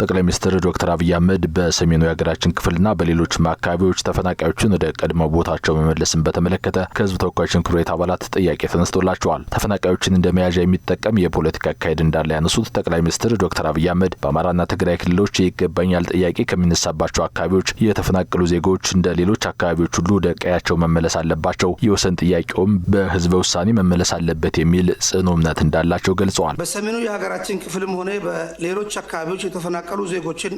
ጠቅላይ ሚኒስትር ዶክተር አብይ አህመድ በሰሜኑ የሀገራችን ክፍልና በሌሎች አካባቢዎች ተፈናቃዮችን ወደ ቀድሞ ቦታቸው መመለስን በተመለከተ ከህዝብ ተወካዮች ምክር ቤት አባላት ጥያቄ ተነስቶላቸዋል። ተፈናቃዮችን እንደ መያዣ የሚጠቀም የፖለቲካ አካሄድ እንዳለ ያነሱት ጠቅላይ ሚኒስትር ዶክተር አብይ አህመድ በአማራና ትግራይ ክልሎች ይገባኛል ጥያቄ ከሚነሳባቸው አካባቢዎች የተፈናቀሉ ዜጎች እንደ ሌሎች አካባቢዎች ሁሉ ወደ ቀያቸው መመለስ አለባቸው፣ የወሰን ጥያቄውም በህዝበ ውሳኔ መመለስ አለበት የሚል ጽኑ እምነት እንዳላቸው ገልጸዋል። በሰሜኑ የሀገራችን ክፍልም ሆነ በሌሎች አካባቢዎች የተፈናቀሉ ዜጎችን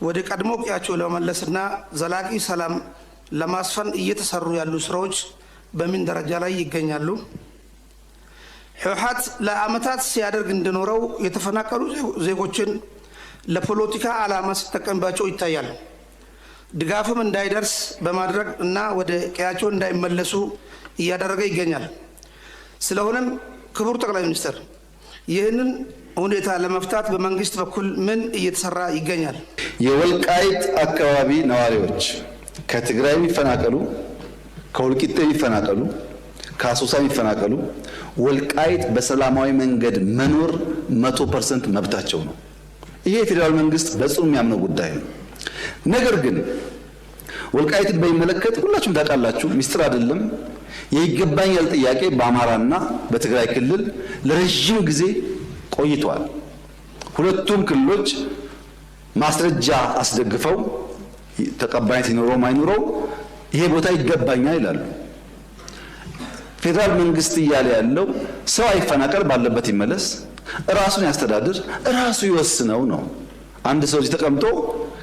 ወደ ቀድሞ ቀያቸው ለመመለስና ዘላቂ ሰላም ለማስፈን እየተሰሩ ያሉ ስራዎች በምን ደረጃ ላይ ይገኛሉ? ህወሓት ለአመታት ሲያደርግ እንደኖረው የተፈናቀሉ ዜጎችን ለፖለቲካ ዓላማ ሲጠቀምባቸው ይታያል። ድጋፍም እንዳይደርስ በማድረግ እና ወደ ቀያቸው እንዳይመለሱ እያደረገ ይገኛል። ስለሆነም ክቡር ጠቅላይ ሚኒስትር ይህንን ሁኔታ ለመፍታት በመንግስት በኩል ምን እየተሰራ ይገኛል? የወልቃይት አካባቢ ነዋሪዎች ከትግራይ የሚፈናቀሉ፣ ከወልቂጤ የሚፈናቀሉ፣ ከአሶሳ የሚፈናቀሉ ወልቃይት በሰላማዊ መንገድ መኖር 100% መብታቸው ነው። ይሄ የፌዴራል መንግስት በጽኑ የሚያምነው ጉዳይ ነው። ነገር ግን ወልቃይትን በሚመለከት ሁላችሁም ታውቃላችሁ፣ ሚስጥር አይደለም። የይገባኛል ጥያቄ በአማራና በትግራይ ክልል ለረጅም ጊዜ ቆይቷል። ሁለቱም ክልሎች ማስረጃ አስደግፈው ተቀባይነት ይኖረው ማይኖረው ይሄ ቦታ ይገባኛል ይላሉ። ፌዴራል መንግስት እያለ ያለው ሰው አይፈናቀል፣ ባለበት ይመለስ፣ ራሱን ያስተዳድር፣ ራሱ ይወስነው ነው። አንድ ሰው እዚህ ተቀምጦ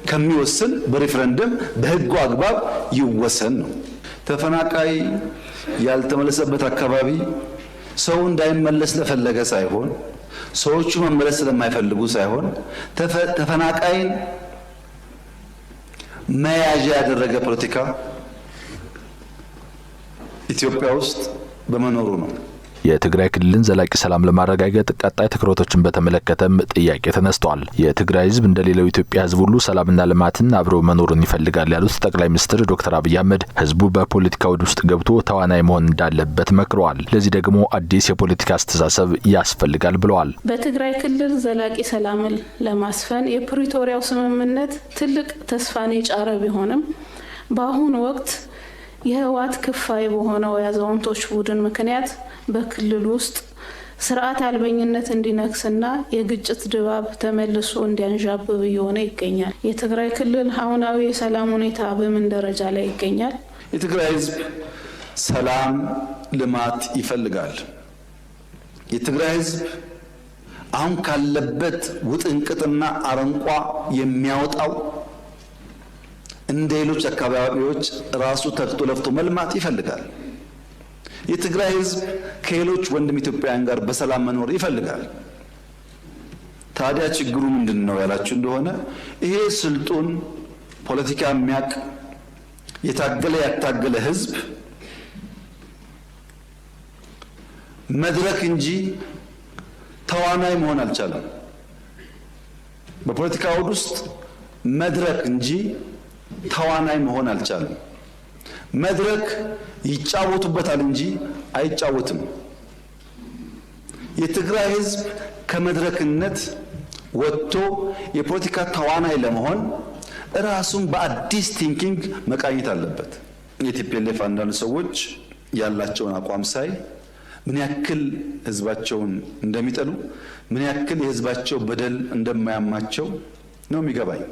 ከሚወስን በሬፈረንደም በህጉ አግባብ ይወሰን ነው። ተፈናቃይ ያልተመለሰበት አካባቢ ሰው እንዳይመለስ ለፈለገ ሳይሆን ሰዎቹ መመለስ ስለማይፈልጉ ሳይሆን ተፈናቃይን መያዣ ያደረገ ፖለቲካ ኢትዮጵያ ውስጥ በመኖሩ ነው። የትግራይ ክልልን ዘላቂ ሰላም ለማረጋገጥ ቀጣይ ትኩረቶችን በተመለከተም ጥያቄ ተነስቷል። የትግራይ ህዝብ እንደሌላው ኢትዮጵያ ህዝብ ሁሉ ሰላምና ልማትን አብሮ መኖርን ይፈልጋል ያሉት ጠቅላይ ሚኒስትር ዶክተር አብይ አህመድ ህዝቡ በፖለቲካ ውስጥ ገብቶ ተዋናይ መሆን እንዳለበት መክረዋል። ለዚህ ደግሞ አዲስ የፖለቲካ አስተሳሰብ ያስፈልጋል ብለዋል። በትግራይ ክልል ዘላቂ ሰላምን ለማስፈን የፕሪቶሪያው ስምምነት ትልቅ ተስፋን የጫረ ቢሆንም በአሁኑ ወቅት የህወሓት ክፋይ በሆነው የአዛውንቶች ቡድን ምክንያት በክልል ውስጥ ስርዓት አልበኝነት እንዲነክስና የግጭት ድባብ ተመልሶ እንዲያንዣብብ እየሆነ ይገኛል። የትግራይ ክልል አሁናዊ የሰላም ሁኔታ በምን ደረጃ ላይ ይገኛል? የትግራይ ህዝብ ሰላም፣ ልማት ይፈልጋል። የትግራይ ህዝብ አሁን ካለበት ውጥንቅጥና አረንቋ የሚያወጣው እንደ ሌሎች አካባቢዎች ራሱ ተግቶ ለፍቶ መልማት ይፈልጋል። የትግራይ ህዝብ ከሌሎች ወንድም ኢትዮጵያውያን ጋር በሰላም መኖር ይፈልጋል። ታዲያ ችግሩ ምንድነው ያላችሁ እንደሆነ ይሄ ስልጡን ፖለቲካ የሚያቅ ያታገለ ህዝብ መድረክ እንጂ ተዋናይ መሆን አልቻለም። በፖለቲካ ውስጥ መድረክ እንጂ ተዋናይ መሆን አልቻለም። መድረክ ይጫወቱበታል እንጂ አይጫወትም። የትግራይ ህዝብ ከመድረክነት ወጥቶ የፖለቲካ ተዋናይ ለመሆን ራሱን በአዲስ ቲንኪንግ መቃኘት አለበት። የቲፒኤልኤፍ አንዳንድ ሰዎች ያላቸውን አቋም ሳይ ምን ያክል ህዝባቸውን እንደሚጠሉ፣ ምን ያክል የህዝባቸው በደል እንደማያማቸው ነው የሚገባኝ።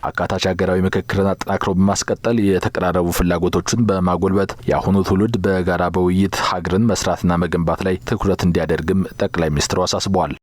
አካታች ሀገራዊ ምክክርን አጠናክሮ በማስቀጠል የተቀራረቡ ፍላጎቶችን በማጎልበት የአሁኑ ትውልድ በጋራ በውይይት ሀገርን መስራትና መገንባት ላይ ትኩረት እንዲያደርግም ጠቅላይ ሚኒስትሩ አሳስበዋል።